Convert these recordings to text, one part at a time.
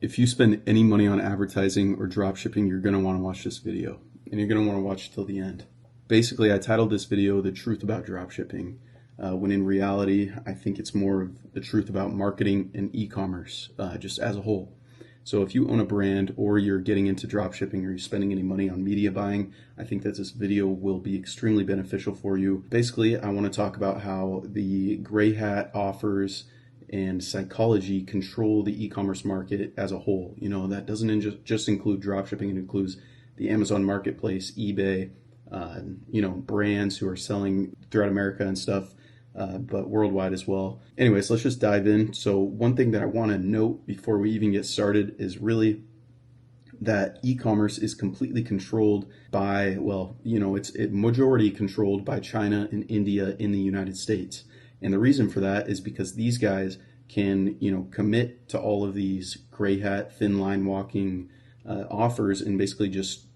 If you spend any money on advertising or dropshipping, you're going to want to watch this video, and you're going to want to watch it till the end. Basically, I titled this video "The Truth About Dropshipping," when in reality, I think it's more of the truth about marketing and e-commerce, just as a whole. So if you own a brand or you're getting into dropshipping or you're spending any money on media buying, I think that this video will be extremely beneficial for you. Basically, I want to talk about how the gray hat offers and psychology control the e-commerce market as a whole. You know, that doesn't just include dropshipping. It includes the Amazon marketplace, eBay, brands who are selling throughout America and stuff, but worldwide as well. Anyways, let's just dive in. So one thing that I want to note before we even get started is really that e-commerce is completely controlled by, it's majority controlled by China and India in the United States. And the reason for that is because these guys can, commit to all of these gray hat, thin line walking offers and basically just,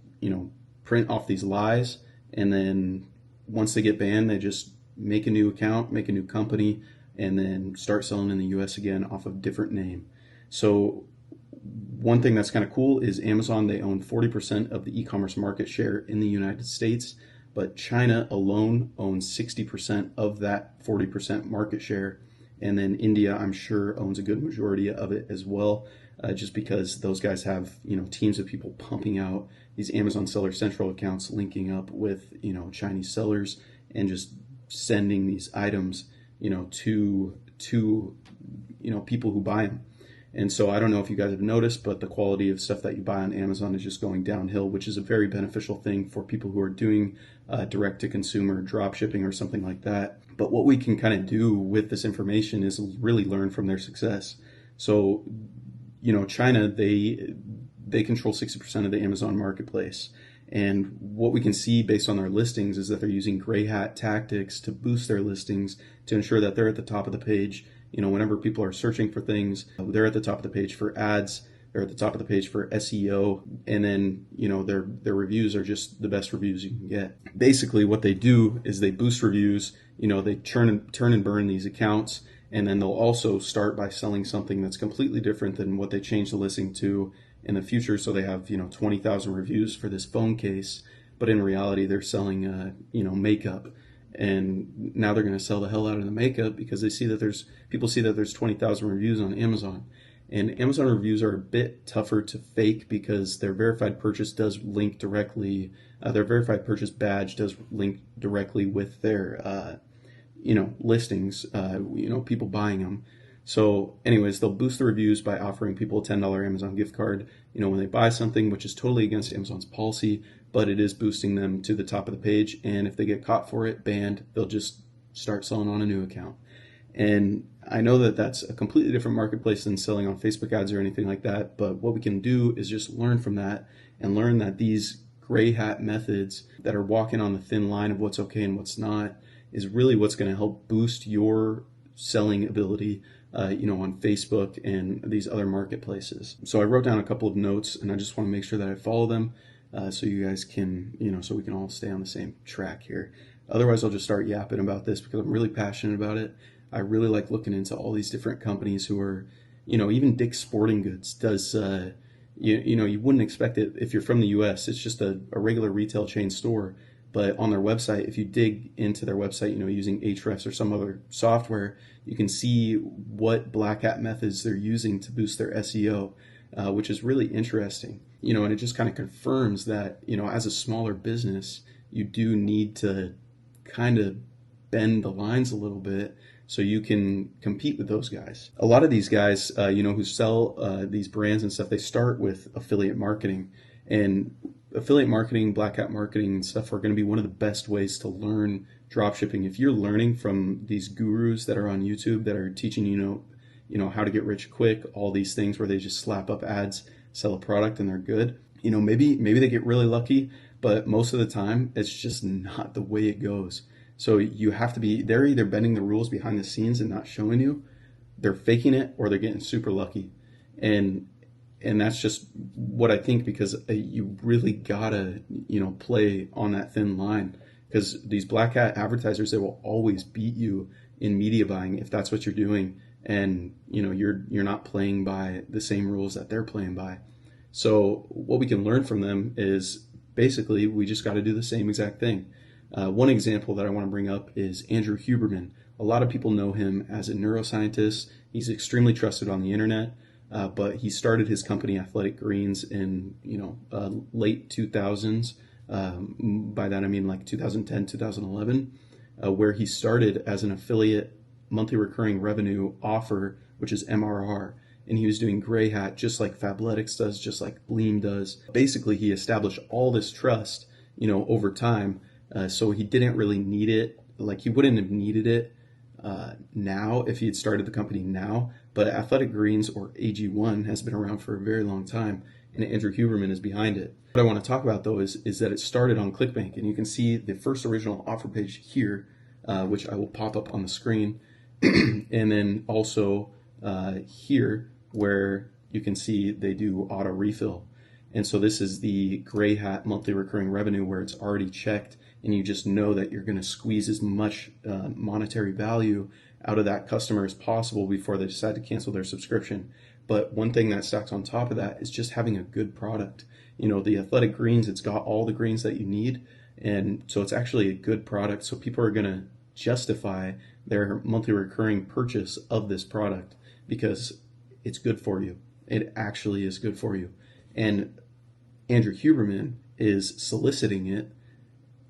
print off these lies. And then once they get banned, they just make a new account, make a new company, and then start selling in the US again off of a different name. So one thing that's kind of cool is Amazon, they own 40% of the e-commerce market share in the United States. But China alone owns 60% of that 40% market share. And then India, I'm sure, owns a good majority of it as well, just because those guys have, teams of people pumping out these Amazon Seller Central accounts, linking up with, Chinese sellers and just sending these items, to people who buy them. And so I don't know if you guys have noticed, but the quality of stuff that you buy on Amazon is just going downhill, which is a very beneficial thing for people who are doing direct-to-consumer drop shipping or something like that. But what we can kind of do with this information is really learn from their success. So, China, they control 60% of the Amazon marketplace. And what we can see based on their listings is that they're using gray hat tactics to boost their listings to ensure that they're at the top of the page. Whenever people are searching for things, they're at the top of the page for ads, they're at the top of the page for SEO, and then, their reviews are just the best reviews you can get. Basically, what they do is they boost reviews, they turn and burn these accounts, and then they'll also start by selling something that's completely different than what they change the listing to in the future. So they have, 20,000 reviews for this phone case, but in reality, they're selling, makeup. And now they're going to sell the hell out of the makeup because they see that there's 20,000 reviews on Amazon. And Amazon reviews are a bit tougher to fake because their verified purchase does link directly, their verified purchase badge does link directly with their, listings, people buying them. So anyways, they'll boost the reviews by offering people a $10 Amazon gift card, when they buy something, which is totally against Amazon's policy, but it is boosting them to the top of the page. And if they get caught for it, banned, they'll just start selling on a new account. And I know that that's a completely different marketplace than selling on Facebook ads or anything like that. But what we can do is just learn from that and learn that these gray hat methods that are walking on the thin line of what's okay and what's not is really what's going to help boost your selling ability, on Facebook and these other marketplaces. So I wrote down a couple of notes and I just want to make sure that I follow them so you guys can, so we can all stay on the same track here. Otherwise, I'll just start yapping about this because I'm really passionate about it. I really like looking into all these different companies who are, even Dick's Sporting Goods does, you wouldn't expect it if you're from the US. It's just a regular retail chain store. But on their website, if you dig into their website, using Ahrefs or some other software, you can see what black hat methods they're using to boost their SEO, which is really interesting. And it just kind of confirms that, as a smaller business, you do need to kind of bend the lines a little bit so you can compete with those guys. A lot of these guys, who sell these brands and stuff, they start with affiliate marketing. And affiliate marketing, black hat marketing and stuff are going to be one of the best ways to learn dropshipping. If you're learning from these gurus that are on YouTube that are teaching how to get rich quick, all these things where they just slap up ads, sell a product and they're good. Maybe they get really lucky, but most of the time it's just not the way it goes. So you have to they're either bending the rules behind the scenes and not showing you, they're faking it, or they're getting super lucky. And that's just what I think, because you really gotta, play on that thin line, because these black hat advertisers, they will always beat you in media buying if that's what you're doing. and you're not playing by the same rules that they're playing by. So what we can learn from them is basically we just got to do the same exact thing. One example that I want to bring up is Andrew Huberman. A lot of people know him as a neuroscientist. He's extremely trusted on the internet, but he started his company Athletic Greens in late 2000s. By that I mean like 2010, 2011, where he started as an affiliate monthly recurring revenue offer, which is MRR. And he was doing gray hat just like Fabletics does, just like Bleem does. Basically, he established all this trust, over time. So he didn't really need it. Like he wouldn't have needed it now if he had started the company now. But Athletic Greens, or AG1, has been around for a very long time, and Andrew Huberman is behind it. What I want to talk about though is that it started on ClickBank, and you can see the first original offer page here, which I will pop up on the screen, and then also here, where you can see they do auto refill. And so this is the gray hat monthly recurring revenue, where it's already checked and you just know that you're going to squeeze as much monetary value out of that customer as possible before they decide to cancel their subscription. But one thing that stacks on top of that is just having a good product. The Athletic Greens, it's got all the greens that you need, and so it's actually a good product. So people are going to justify their monthly recurring purchase of this product because it's good for you. It actually is good for you. And Andrew Huberman is soliciting it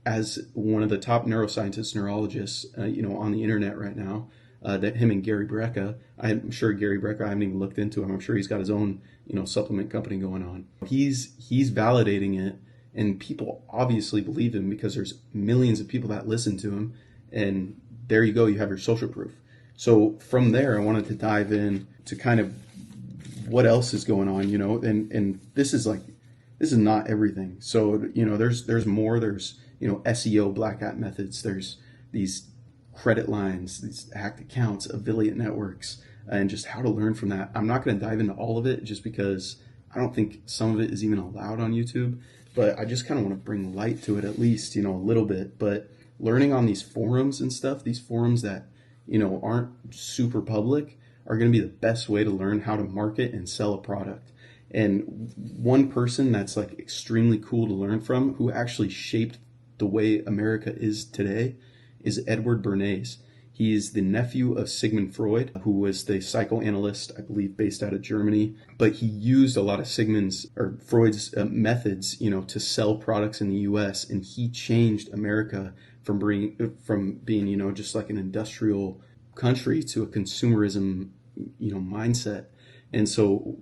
as one of the top neuroscientists, neurologists, on the internet right now. That him and Gary Brecka, I'm sure Gary Brecka, I haven't even looked into him. I'm sure he's got his own, supplement company going on. He's validating it, and people obviously believe him because there's millions of people that listen to him, and there you go, you have your social proof. So from there, I wanted to dive in to kind of what else is going on, and this is not everything. So, there's more. There's, SEO black hat methods. There's these credit lines, these hacked accounts, affiliate networks, and just how to learn from that. I'm not going to dive into all of it just because I don't think some of it is even allowed on YouTube, but I just kind of want to bring light to it at least, a little bit. But learning on these forums and stuff, these forums that, aren't super public, are going to be the best way to learn how to market and sell a product. And one person that's like extremely cool to learn from, who actually shaped the way America is today, is Edward Bernays. He is the nephew of Sigmund Freud, who was the psychoanalyst, I believe, based out of Germany. But he used a lot of Freud's methods, to sell products in the U.S. And he changed America from being, just like an industrial country to a consumerism, mindset. And so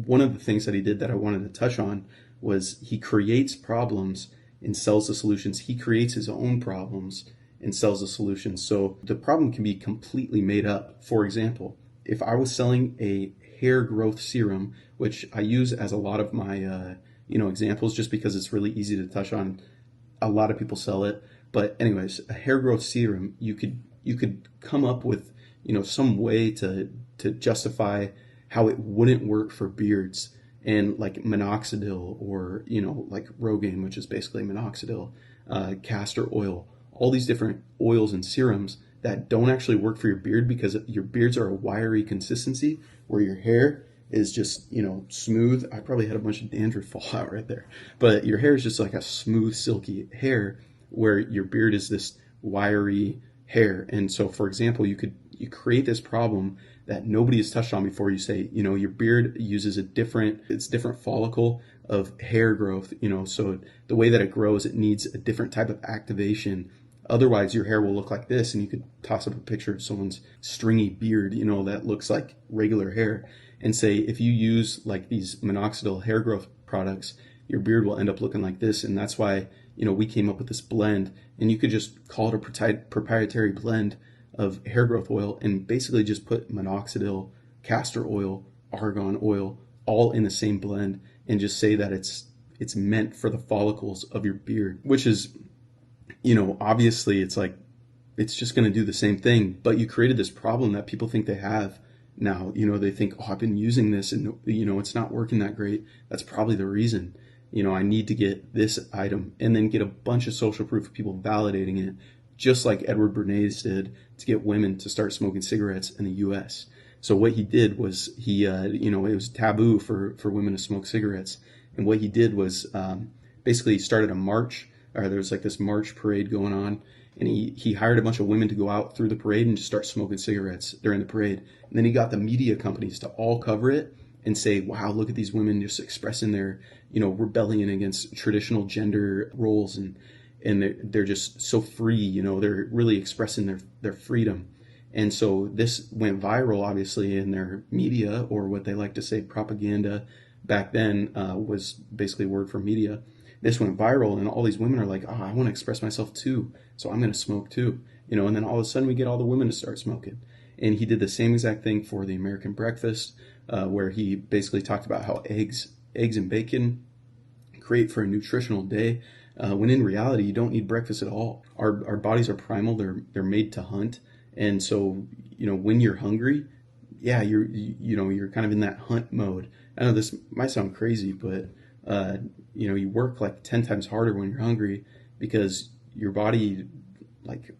one of the things that he did that I wanted to touch on was he creates problems and sells the solutions. He creates his own problems and sells the solutions. So the problem can be completely made up. For example, if I was selling a hair growth serum, which I use as a lot of my examples just because it's really easy to touch on. A lot of people sell it. But anyways, a hair growth serum, you could come up with some way to justify how it wouldn't work for beards, and like minoxidil, or like Rogaine, which is basically minoxidil, castor oil, all these different oils and serums that don't actually work for your beard because your beards are a wiry consistency where your hair is just smooth. I probably had a bunch of dandruff fall out right there, but your hair is just like a smooth silky hair, where your beard is this wiry hair. And so, for example, you create this problem that nobody has touched on before. You say, your beard uses it's different follicle of hair growth, so the way that it grows, it needs a different type of activation. Otherwise, your hair will look like this, and you could toss up a picture of someone's stringy beard, that looks like regular hair, and say, if you use like these minoxidil hair growth products, your beard will end up looking like this. And that's why, we came up with this blend, and you could just call it a proprietary blend of hair growth oil, and basically just put minoxidil, castor oil, argan oil, all in the same blend, and just say that it's meant for the follicles of your beard, which is, obviously it's just going to do the same thing. But you created this problem that people think they have now. They think, oh, I've been using this and it's not working that great. That's probably the reason. I need to get this item, and then get a bunch of social proof of people validating it, just like Edward Bernays did to get women to start smoking cigarettes in the US. So what he did was you know, it was taboo for women to smoke cigarettes. And what he did was basically he started a march, or there was like this march parade going on. And he hired a bunch of women to go out through the parade and just start smoking cigarettes during the parade. And then he got the media companies to all cover it and say, wow, look at these women just expressing their, you know, rebellion against traditional gender roles. And they're just so free, you know, they're really expressing their freedom. And so this went viral, obviously, in their media, or what they like to say propaganda back then was basically word for media. This went viral, and all these women are like, oh, I want to express myself too, so I'm going to smoke too. You know, and then all of a sudden we get all the women to start smoking. And he did the same exact thing for the American breakfast, where he basically talked about how eggs and bacon great for a nutritional day, when in reality you don't need breakfast at all. Our bodies are primal; they're made to hunt, and so you know when you're hungry, yeah, you're kind of in that hunt mode. I know this might sound crazy, but you know, you work like 10 times harder when you're hungry because your body like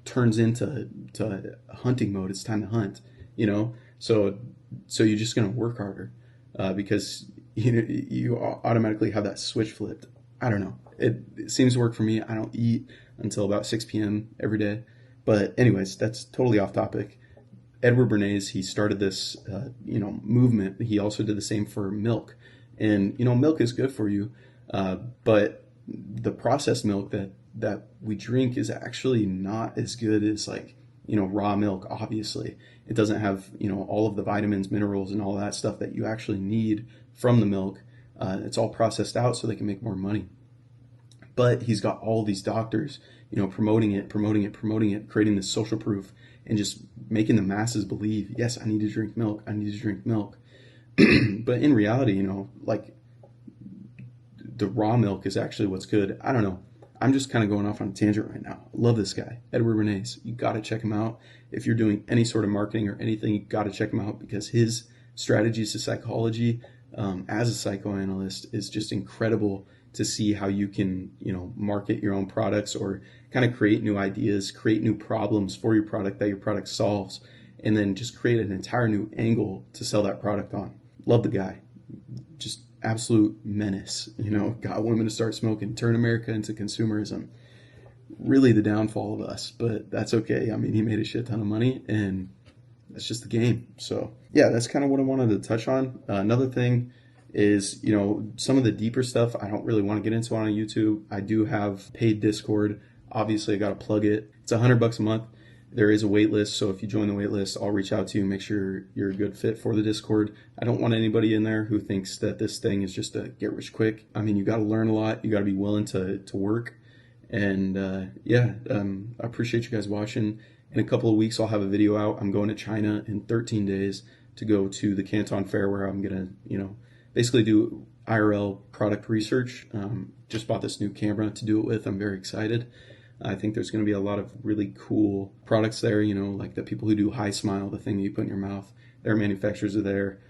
turns into hunting mode. It's time to hunt, you know. So you're just gonna work harder because you automatically have that switch flipped. I don't know. It seems to work for me. I don't eat until about 6 p.m. every day. But anyways, that's totally off topic. Edward Bernays, he started this, you know, movement. He also did the same for milk, and you know, milk is good for you, but the processed milk that we drink is actually not as good as, like, you know, raw milk. Obviously, it doesn't have, you know, all of the vitamins, minerals, and all that stuff that you actually need from the milk. It's all processed out so they can make more money. But he's got all these doctors, you know, promoting it, creating this social proof, and just making the masses believe, yes, I need to drink milk. I need to drink milk. But in reality, you know, like, the raw milk is actually what's good. I don't know. I'm just kind of going off on a tangent right now. Love this guy, Edward Bernays. You got to check him out. If you're doing any sort of marketing or anything, you got to check him out because his strategies to psychology, as a psychoanalyst, is just incredible to see how you can, you know, market your own products or kind of create new ideas, create new problems for your product that your product solves, and then just create an entire new angle to sell that product on. Love the guy. Just absolute menace, you know, got women to start smoking, turn America into consumerism. Really the downfall of us, but that's okay. I mean, he made a shit ton of money, and that's just the game. So yeah, that's kind of what I wanted to touch on. Another thing is, you know, some of the deeper stuff I don't really want to get into on YouTube. I do have paid Discord. Obviously, I got to plug it. It's $100 a month. There is a wait list, so if you join the wait list, I'll reach out to you, make sure you're a good fit for the Discord. I don't want anybody in there who thinks that this thing is just a get rich quick. I mean, you got to learn a lot. You got to be willing to work. And I appreciate you guys watching. In a couple of weeks, I'll have a video out. I'm going to China in 13 days to go to the Canton Fair, where I'm going to, you know, basically do IRL product research. Just bought this new camera to do it with. I'm very excited. I think there's going to be a lot of really cool products there, you know, like the people who do High Smile, the thing that you put in your mouth. Their manufacturers are there.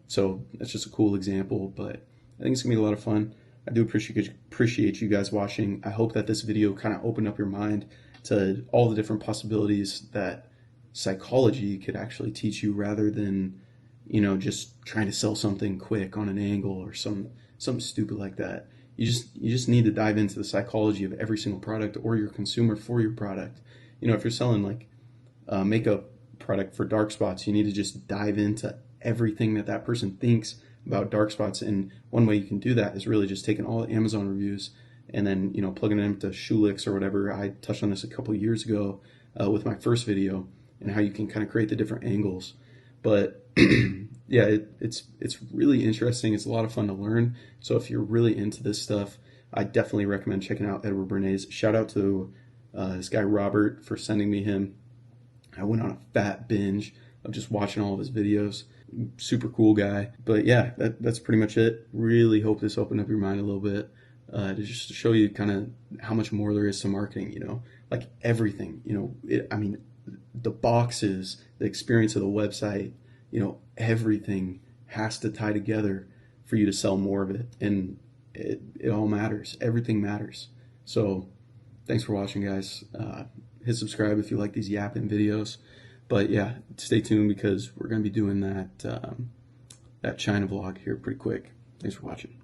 So that's just a cool example, but I think it's going to be a lot of fun. I do appreciate you guys watching. I hope that this video kind of opened up your mind to all the different possibilities that psychology could actually teach you, rather than, you know, just trying to sell something quick on an angle or something stupid like that. You just need to dive into the psychology of every single product, or your consumer for your product. You know, if you're selling like a makeup product for dark spots, you need to just dive into everything that person thinks about dark spots. And one way you can do that is really just taking all the Amazon reviews and then, you know, plugging them into Shoelix or whatever. I touched on this a couple of years ago with my first video, and how you can kind of create the different angles. But yeah, it's really interesting. It's a lot of fun to learn. So if you're really into this stuff, I definitely recommend checking out Edward Bernays. Shout out to this guy Robert for sending me him. I went on a fat binge of just watching all of his videos. Super cool guy. But yeah, that's pretty much it. Really hope this opened up your mind a little bit, to just show you kind of how much more there is to marketing, you know, like everything, you know, I mean, the boxes, the experience of the website, you know, everything has to tie together for you to sell more of it. And it all matters. Everything matters. So thanks for watching, guys. Hit subscribe if you like these yapping videos. But yeah, stay tuned because we're going to be doing that China vlog here pretty quick. Thanks for watching.